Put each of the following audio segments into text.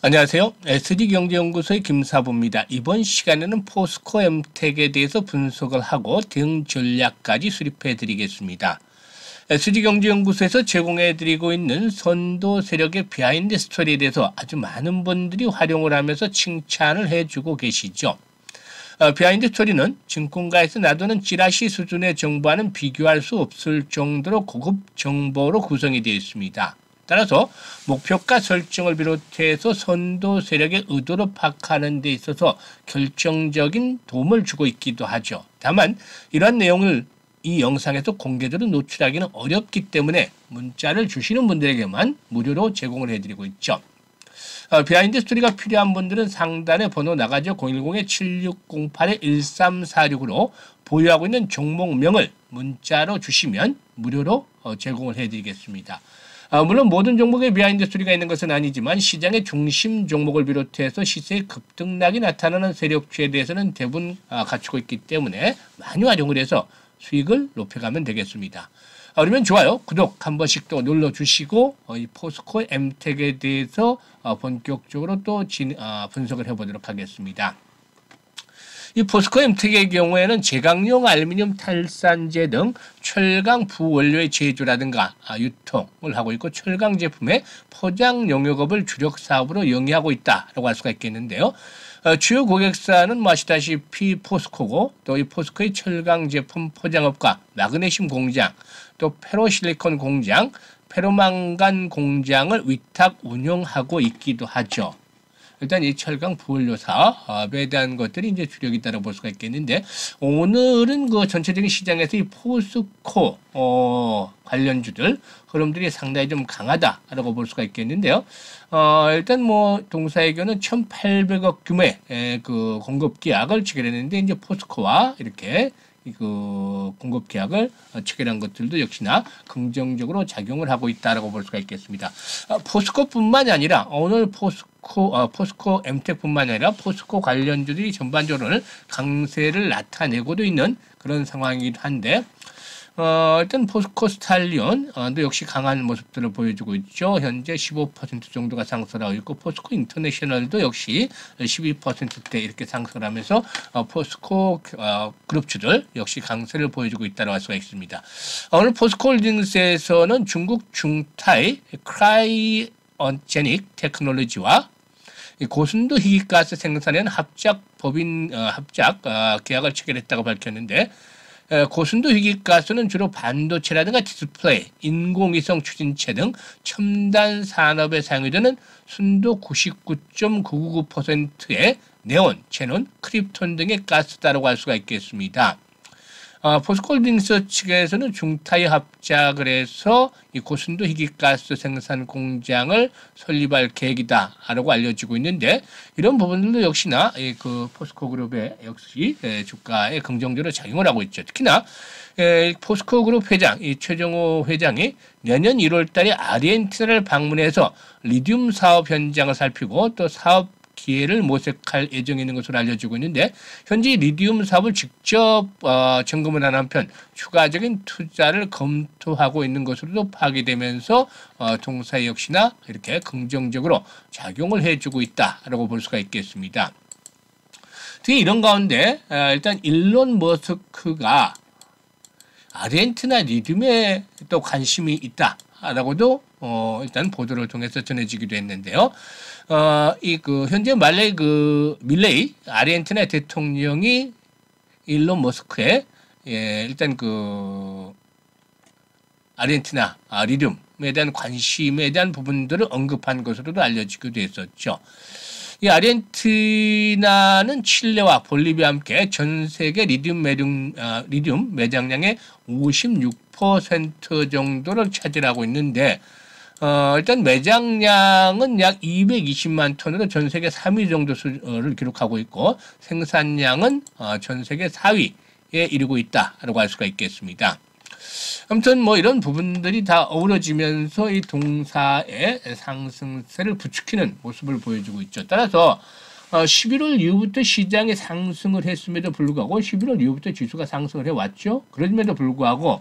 안녕하세요. SD경제연구소의 김사부입니다. 이번 시간에는 포스코 엠텍에 대해서 분석을 하고 대응 전략까지 수립해 드리겠습니다. SD경제연구소에서 제공해 드리고 있는 선도 세력의 비하인드 스토리에 대해서 아주 많은 분들이 활용을 하면서 칭찬을 해주고 계시죠. 비하인드 스토리는 증권가에서 놔두는 찌라시 수준의 정보와는 비교할 수 없을 정도로 고급 정보로 구성이 되어 있습니다. 따라서 목표가 설정을 비롯해서 선도 세력의 의도를 파악하는 데 있어서 결정적인 도움을 주고 있기도 하죠. 다만 이러한 내용을 이 영상에서 공개적으로 노출하기는 어렵기 때문에 문자를 주시는 분들에게만 무료로 제공을 해드리고 있죠. 비하인드 스토리가 필요한 분들은 상단에 번호 나가죠. 010-7608-1346으로 보유하고 있는 종목명을 문자로 주시면 무료로 제공을 해드리겠습니다. 물론 모든 종목에 비하인드 스토리가 있는 것은 아니지만 시장의 중심 종목을 비롯해서 시세의 급등락이 나타나는 세력주에 대해서는 대부분 갖추고 있기 때문에 많이 활용을 해서 수익을 높여가면 되겠습니다. 그러면 좋아요, 구독 한 번씩 또 눌러주시고 이 포스코 엠텍에 대해서 본격적으로 또 분석을 해보도록 하겠습니다. 이 포스코 엠텍의 경우에는 제강용 알루미늄 탈산제 등 철강 부원료의 제조라든가 유통을 하고 있고 철강 제품의 포장 용역업을 주력 사업으로 영위하고 있다라고 할 수가 있겠는데요. 주요 고객사는 아시다시피 포스코고 또 이 포스코의 철강 제품 포장업과 마그네슘 공장 또 페로실리콘 공장, 페로망간 공장을 위탁 운영하고 있기도 하죠. 일단 이 철강 부원료 사업에 대한 것들이 이제 주력이 있다고 볼 수가 있겠는데, 오늘은 그 전체적인 시장에서 이 포스코 관련주들 흐름들이 상당히 좀 강하다라고 볼 수가 있겠는데요. 일단 뭐 동사에게는 1,800억 규모의 그 공급 계약을 체결했는데, 이제 포스코와 이렇게 그 공급 계약을 체결한 것들도 역시나 긍정적으로 작용을 하고 있다라고 볼 수가 있겠습니다. 포스코뿐만이 아니라 오늘 포스코 엠텍뿐만 아니라 포스코 관련주들이 전반적으로 강세를 나타내고도 있는 그런 상황이기도 한데, 일단 포스코 스탈리온도 역시 강한 모습들을 보여주고 있죠. 현재 15% 정도가 상승하고 있고 포스코 인터내셔널도 역시 12%대 이렇게 상승을 하면서 포스코 그룹주들 역시 강세를 보여주고 있다고 할 수가 있습니다. 오늘 포스코 홀딩스에서는 중국 중타이 크라이오제닉 테크놀로지와 고순도 희귀가스 생산에 합작 계약을 체결했다고 밝혔는데, 고순도 희귀가스는 주로 반도체라든가 디스플레이, 인공위성 추진체 등 첨단 산업에 사용되는 순도 99.999%의 네온, 제논, 크립톤 등의 가스다라고 할 수가 있겠습니다. 포스코홀딩스 측에서는 중타이 합작을 해서 이 고순도 희귀가스 생산 공장을 설립할 계획이다라고 알려지고 있는데, 이런 부분들도 역시나 그 포스코 그룹의 역시 주가에 긍정적으로 작용을 하고 있죠. 특히나 포스코 그룹 회장 이 최정호 회장이 내년 1월달에 아르헨티나를 방문해서 리튬 사업 현장을 살피고 또 사업 기회를 모색할 예정이 있는 것으로 알려지고 있는데, 현재 리튬 사업을 직접 점검을 한 한편 추가적인 투자를 검토하고 있는 것으로도 파악이 되면서 동사 역시나 이렇게 긍정적으로 작용을 해주고 있다라고 볼 수가 있겠습니다. 특히 이런 가운데 일단 일론 머스크가 아르헨티나 리튬에 또 관심이 있다라고도 일단 보도를 통해서 전해지기도 했는데요. 현재 밀레이 아르헨티나 대통령이 일론 머스크의 일단 아르헨티나 리튬에 대한 관심에 대한 부분들을 언급한 것으로도 알려지기도 했었죠. 이 아르헨티나는 칠레와 볼리비아와 함께 전 세계 리튬 매장량의 56% 정도를 차지하고 있는데, 일단 매장량은 약 220만 톤으로 전 세계 3위 정도를 기록하고 있고, 생산량은 전 세계 4위에 이르고 있다라고 할 수가 있겠습니다. 아무튼 뭐 이런 부분들이 다 어우러지면서 이 동사의 상승세를 부추기는 모습을 보여주고 있죠. 따라서 11월 이후부터 시장이 상승을 했음에도 불구하고 11월 이후부터 지수가 상승을 해왔죠. 그럼에도 불구하고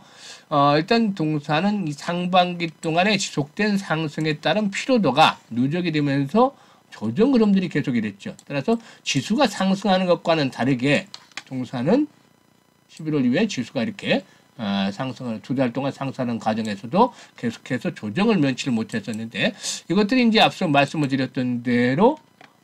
일단 동사는 이 상반기 동안에 지속된 상승에 따른 피로도가 누적이 되면서 조정 흐름들이 계속 이랬죠. 따라서 지수가 상승하는 것과는 다르게 동사는 11월 이후에 지수가 이렇게 상승을 2달 동안 상승하는 과정에서도 계속해서 조정을 면치를 못했었는데 이것들이 이제 앞서 말씀을 드렸던 대로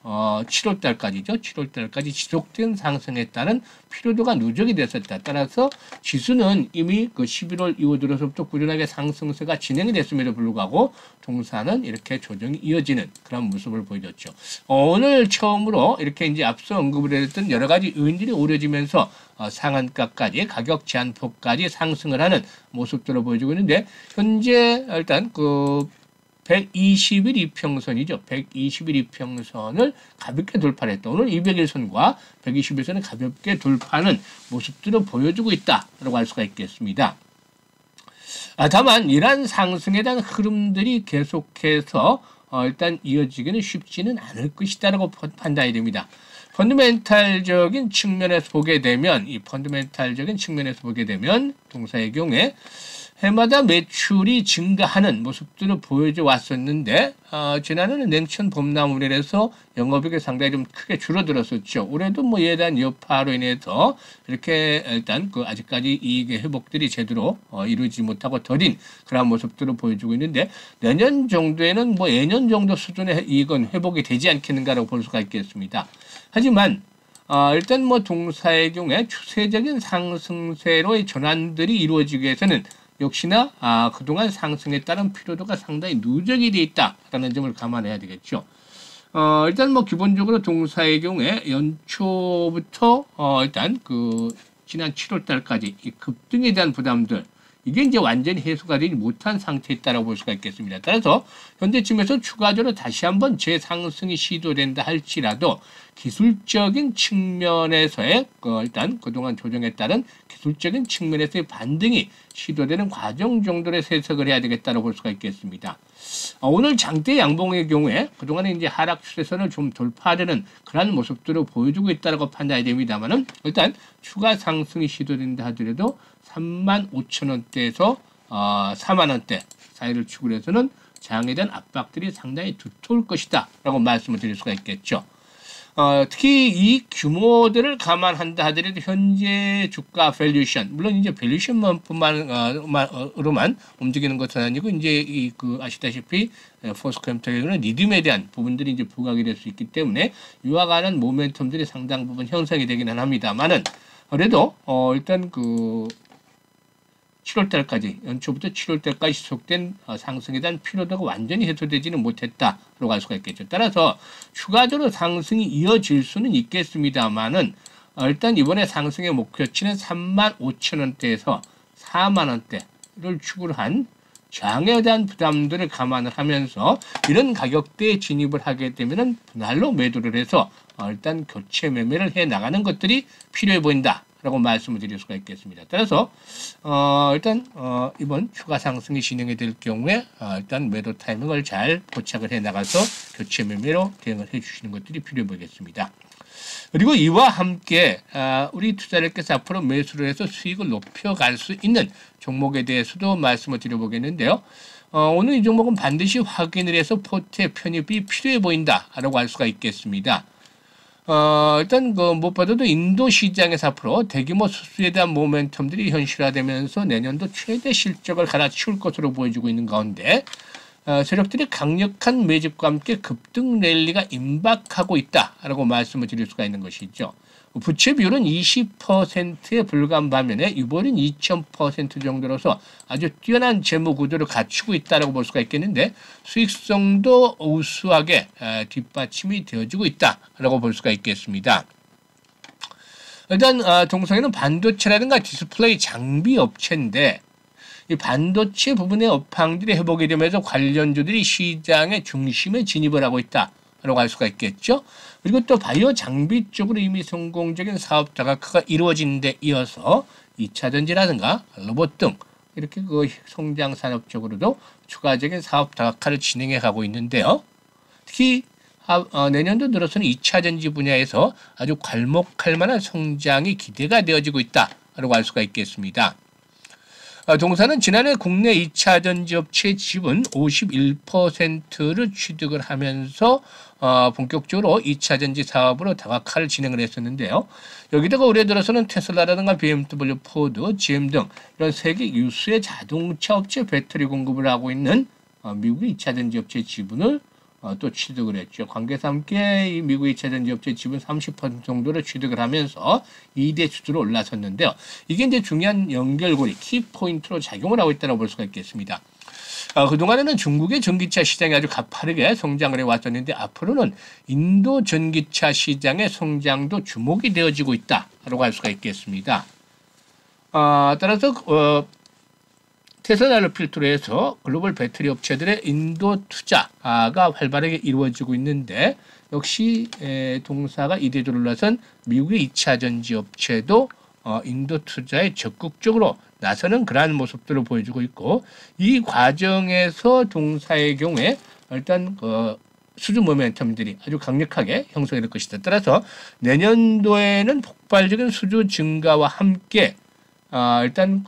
7월 달까지죠. 7월 달까지 지속된 상승에 따른 피로도가 누적이 됐었다. 따라서 지수는 이미 그 11월 이후 들어서부터 꾸준하게 상승세가 진행이 됐음에도 불구하고 동사는 이렇게 조정이 이어지는 그런 모습을 보여줬죠. 오늘 처음으로 이렇게 이제 앞서 언급을 했던 여러 가지 요인들이 오려지면서 상한가까지 가격 제한폭까지 상승을 하는 모습들을 보여주고 있는데 현재 일단 그 120일 이평선이죠. 120일 이평선을 가볍게 돌파를 했다. 오늘 200일선과 120일선을 가볍게 돌파하는 모습들을 보여주고 있다라고 할 수가 있겠습니다. 다만 이러한 상승에 대한 흐름들이 계속해서 일단 이어지기는 쉽지는 않을 것이다라고 판단이 됩니다. 펀더멘탈적인 측면에서 보게 되면 동사의 경우에 해마다 매출이 증가하는 모습들을 보여줘 왔었는데 지난해는 냉천 봄나물에서 영업이익이 상당히 좀 크게 줄어들었었죠. 올해도 뭐 이에 대한 여파로 인해서 이렇게 일단 그 아직까지 이익의 회복들이 제대로 이루어지지 못하고 더딘 그런 모습들을 보여주고 있는데 내년 정도에는 뭐 예년 정도 수준의 이익은 회복이 되지 않겠는가라고 볼 수가 있겠습니다. 하지만 일단 뭐 동사의 경우에 추세적인 상승세로의 전환들이 이루어지기 위해서는 역시나 그동안 상승에 따른 피로도가 상당히 누적이 되어 있다라는 점을 감안해야 되겠죠. 일단 뭐 기본적으로 동사의 경우에 연초부터 일단 그 지난 7월 달까지 이 급등에 대한 부담들 이게 이제 완전히 해소가 되지 못한 상태에 있다고 볼 수가 있겠습니다. 따라서 현재쯤에서 추가적으로 다시 한번 재상승이 시도된다 할지라도 기술적인 측면에서의 일단 그동안 조정에 따른 기술적인 측면에서의 반등이 시도되는 과정 정도의 해석을 해야 되겠다고 볼 수가 있겠습니다. 오늘 장대 양봉의 경우에 그동안에 이제 하락 추세선을 좀 돌파하려는 그런 모습들을 보여주고 있다고 판단이 됩니다만은 일단 추가 상승이 시도된다 하더라도 35,000원대에서 4만원대 사이를 축으로 해서는 장에 대한 압박들이 상당히 두터울 것이다 라고 말씀을 드릴 수가 있겠죠. 특히 이 규모들을 감안한다 하더라도 현재 주가 밸류션, 물론 이제 밸류션만으로만 움직이는 것은 아니고 이제 아시다시피 포스컴퓨터의 경우는 리듬에 대한 부분들이 이제 부각이 될 수 있기 때문에 이와 관한 모멘텀들이 상당 부분 형성이 되기는 합니다만은 그래도 일단 7월 달까지 연초부터 7월 달까지 지속된 상승에 대한 피로도가 완전히 해소되지는 못했다라고 할 수가 있겠죠. 따라서 추가적으로 상승이 이어질 수는 있겠습니다만은 일단 이번에 상승의 목표치는 35,000원대에서 4만원대를 축으로 한 장에 대한 부담들을 감안을 하면서 이런 가격대에 진입을 하게 되면은 분할로 매도를 해서 일단 교체 매매를 해 나가는 것들이 필요해 보인다. 라고 말씀을 드릴 수가 있겠습니다. 따라서 일단 이번 추가 상승이 진행이 될 경우에 일단 매도 타이밍을 잘 포착을 해 나가서 교체 매매로 대응을 해 주시는 것들이 필요해 보이겠습니다. 그리고 이와 함께 우리 투자자께서 앞으로 매수를 해서 수익을 높여갈 수 있는 종목에 대해서도 말씀을 드려보겠는데요. 오늘 이 종목은 반드시 확인을 해서 포트에 편입이 필요해 보인다라고 할 수가 있겠습니다. 일단 무엇보다도 인도 시장에서 앞으로 대규모 수주에 대한 모멘텀들이 현실화되면서 내년도 최대 실적을 갈아치울 것으로 보여지고 있는 가운데 세력들이 강력한 매집과 함께 급등 랠리가 임박하고 있다라고 말씀을 드릴 수가 있는 것이죠. 부채 비율은 20%에 불과한 반면에 유보율은 2000% 정도로서 아주 뛰어난 재무 구조를 갖추고 있다고 볼 수가 있겠는데 수익성도 우수하게 뒷받침이 되어지고 있다고 볼 수가 있겠습니다. 일단 동성에는 반도체라든가 디스플레이 장비 업체인데 이 반도체 부분의 업황들이 회복이 되면서 관련주들이 시장의 중심에 진입을 하고 있다라고 할 수가 있겠죠. 그리고 또 바이오 장비 쪽으로 이미 성공적인 사업 다각화가 이루어진 데 이어서 2차 전지라든가 로봇 등 이렇게 성장 산업 쪽으로도 추가적인 사업 다각화를 진행해 가고 있는데요. 특히 내년도 들어서는 2차 전지 분야에서 아주 괄목할 만한 성장이 기대가 되어지고 있다라고 할 수가 있겠습니다. 동사는 지난해 국내 2차 전지 업체 지분 51%를 취득을 하면서 본격적으로 2차 전지 사업으로 다각화를 진행을 했었는데요. 여기다가 올해 들어서는 테슬라라든가 BMW, 포드, GM 등 이런 세계 유수의 자동차 업체 배터리 공급을 하고 있는 미국의 2차 전지 업체 지분을 또 취득을 했죠. 관계사 함께 이 미국 2차 전지 업체 지분 30% 정도를 취득을 하면서 2대 주주로 올라섰는데요. 이게 이제 중요한 연결고리, 키포인트로 작용을 하고 있다고 볼 수가 있겠습니다. 그동안에는 중국의 전기차 시장이 아주 가파르게 성장을 해왔었는데 앞으로는 인도 전기차 시장의 성장도 주목이 되어지고 있다라고 할 수가 있겠습니다. 따라서 테슬라를 필두로 해서 글로벌 배터리 업체들의 인도 투자가 활발하게 이루어지고 있는데 역시 동사가 이대조로 올라선 미국의 2차 전지 업체도 인도 투자에 적극적으로 나서는 그러한 모습들을 보여주고 있고 이 과정에서 동사의 경우에 일단 수주 모멘텀들이 아주 강력하게 형성이 될 것이다. 따라서 내년도에는 폭발적인 수주 증가와 함께 일단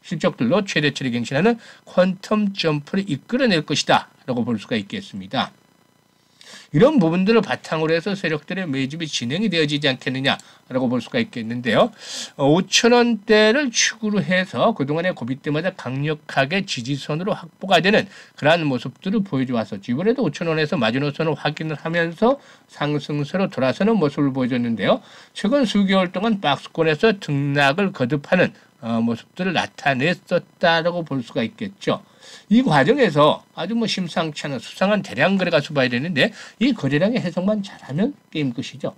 실적들로 최대치를 갱신하는 퀀텀 점프를 이끌어낼 것이다 라고 볼 수가 있겠습니다. 이런 부분들을 바탕으로 해서 세력들의 매집이 진행이 되어지지 않겠느냐라고 볼 수가 있겠는데요. 5,000원대를 축으로 해서 그동안의 고비 때마다 강력하게 지지선으로 확보가 되는 그러한 모습들을 보여줘 왔었죠. 이번에도 5,000원에서 마지노선을 확인을 하면서 상승세로 돌아서는 모습을 보여줬는데요. 최근 수개월 동안 박스권에서 등락을 거듭하는 모습들을 나타냈었다라고 볼 수가 있겠죠. 이 과정에서 아주 심상치 않은 수상한 대량 거래가 수반이 되는데 이 거래량의 해석만 잘하면 게임 끝이죠.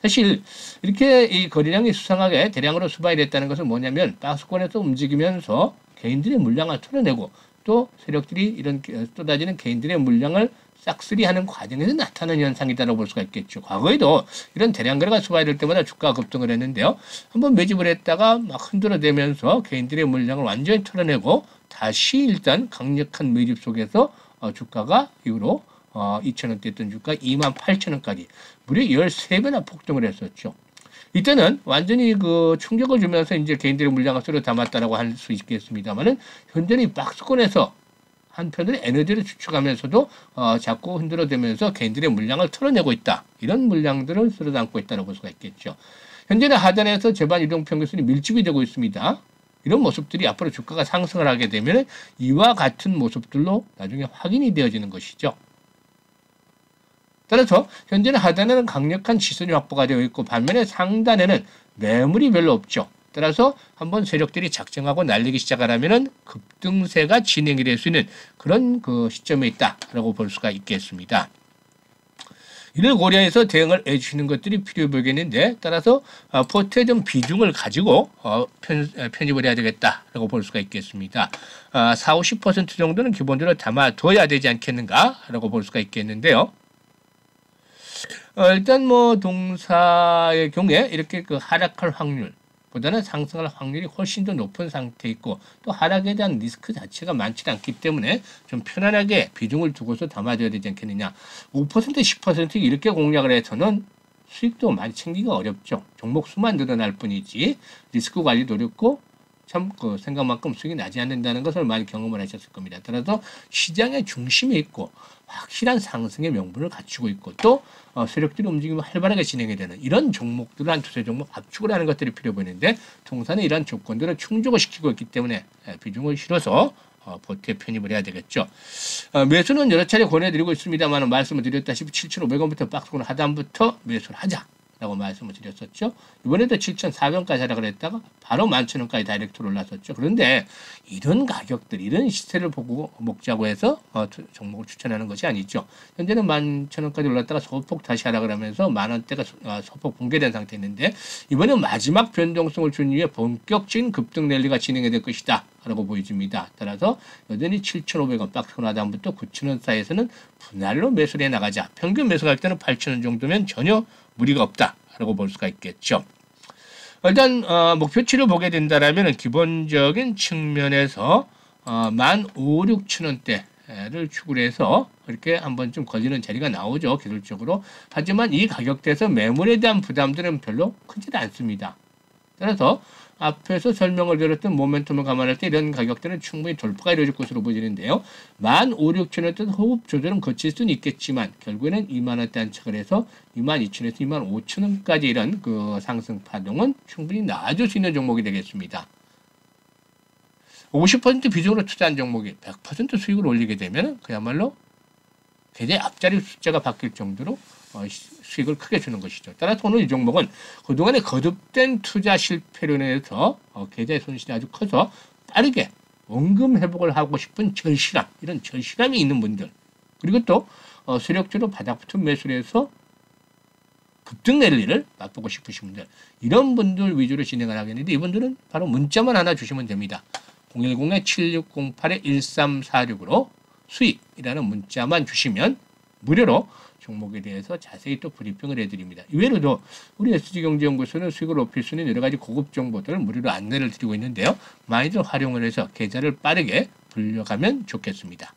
사실 이렇게 이 거래량이 수상하게 대량으로 수반이 됐다는 것은 뭐냐면 박스권에서 움직이면서 개인들의 물량을 털어내고 또 세력들이 이런 쏟아지는 개인들의 물량을 싹쓸이하는 과정에서 나타나는 현상이다라고 볼 수가 있겠죠. 과거에도 이런 대량 거래가 수반이 될 때마다 주가가 급등을 했는데요. 한번 매집을 했다가 막 흔들어대면서 개인들의 물량을 완전히 털어내고 다시 일단 강력한 매집 속에서 주가가 이후로 2,000원대 했던 주가 28,000원까지 무려 13배나 폭등을 했었죠. 이때는 완전히 충격을 주면서 이제 개인들의 물량을 쓸어 담았다라고 할 수 있겠습니다만은 현재는 박스권에서 한편으로 에너지를 추출하면서도 자꾸 흔들어대면서 개인들의 물량을 털어내고 있다. 이런 물량들을 쓸어 담고 있다고 볼 수가 있겠죠. 현재는 하단에서 제반 이동평균선이 밀집이 되고 있습니다. 이런 모습들이 앞으로 주가가 상승을 하게 되면 이와 같은 모습들로 나중에 확인이 되어지는 것이죠. 따라서 현재는 하단에는 강력한 지선이 확보가 되어 있고 반면에 상단에는 매물이 별로 없죠. 따라서 한번 세력들이 작정하고 날리기 시작하려면 급등세가 진행이 될 수 있는 그런 시점에 있다라고 볼 수가 있겠습니다. 이를 고려해서 대응을 해주시는 것들이 필요해 보이겠는데 따라서 포트의 좀 비중을 가지고 편입을 해야 되겠다라고 볼 수가 있겠습니다. 40~50% 정도는 기본적으로 담아둬야 되지 않겠는가라고 볼 수가 있겠는데요. 일단 동사의 경우에 이렇게 하락할 확률 보다는 상승할 확률이 훨씬 더 높은 상태에 있고 또 하락에 대한 리스크 자체가 많지 않기 때문에 좀 편안하게 비중을 두고서 담아줘야 되지 않겠느냐. 5% 10% 이렇게 공략을 해서는 수익도 많이 챙기기가 어렵죠. 종목 수만 늘어날 뿐이지 리스크 관리도 어렵고 참 생각만큼 수익이 나지 않는다는 것을 많이 경험을 하셨을 겁니다. 따라서 시장의 중심에 있고 확실한 상승의 명분을 갖추고 있고 또 세력들이 움직이면 활발하게 진행이 되는 이런 종목들을 한 두세 종목 압축을 하는 것들이 필요해 보이는데 동사는 이러한 조건들을 충족을 시키고 있기 때문에 비중을 실어서 보트에 편입을 해야 되겠죠. 매수는 여러 차례 권해드리고 있습니다만 말씀을 드렸다시피 7,500원부터 박스권 하단부터 매수를 하자. 라고 말씀을 드렸었죠. 이번에도 7,400원까지 하라 그랬다가 바로 11,000원까지 다이렉트로 올랐었죠. 그런데 이런 가격들, 이런 시세를 보고 먹자고 해서 종목을 추천하는 것이 아니죠. 현재는 11,000원까지 올랐다가 소폭 다시 하라 그러면서 만원대가 소폭 붕괴된 상태였는데 이번엔 마지막 변동성을 준 이후에 본격적인 급등 랠리가 진행이 될 것이다. 라고 보여집니다. 따라서 여전히 7,500원 박스권 하단부터 9,000원 사이에서는 분할로 매수를 해나가자. 평균 매수할 때는 8,000원 정도면 전혀 무리가 없다라고 볼 수가 있겠죠. 일단 목표치를 보게 된다라면 기본적인 측면에서 15,000~16,000원대를 추구를 해서 이렇게 한번 좀 걸리는 자리가 나오죠. 기술적으로. 하지만 이 가격대에서 매물에 대한 부담들은 별로 크지 않습니다. 따라서 앞에서 설명을 드렸던 모멘텀을 감안할 때 이런 가격대는 충분히 돌파가 이루어질 것으로 보이는데요. 15,000원대 호흡 조절은 거칠 수는 있겠지만 결국에는 2만원대 안착을 해서 22,000원에서 25,000원까지 이런 그 상승 파동은 충분히 나아질 수 있는 종목이 되겠습니다. 50% 비중으로 투자한 종목이 100% 수익을 올리게 되면 그야말로 굉장히 앞자리 숫자가 바뀔 정도로 수익을 크게 주는 것이죠. 따라서 오늘 이 종목은 그동안의 거듭된 투자 실패로 인해서 계좌의 손실이 아주 커서 빠르게 원금 회복을 하고 싶은 절실함, 이런 절실함이 있는 분들, 그리고 또 세력적으로 바닥붙은 매수를 해서 급등 랠리를 맛보고 싶으신 분들, 이런 분들 위주로 진행을 하겠는데 이분들은 바로 문자만 하나 주시면 됩니다. 010-7608-1346으로 수익이라는 문자만 주시면 무료로 종목에 대해서 자세히 또 브리핑을 해드립니다. 이외에도 우리 SG경제연구소는 수익을 높일 수 있는 여러 가지 고급 정보들을 무료로 안내를 드리고 있는데요. 많이들 활용을 해서 계좌를 빠르게 불려가면 좋겠습니다.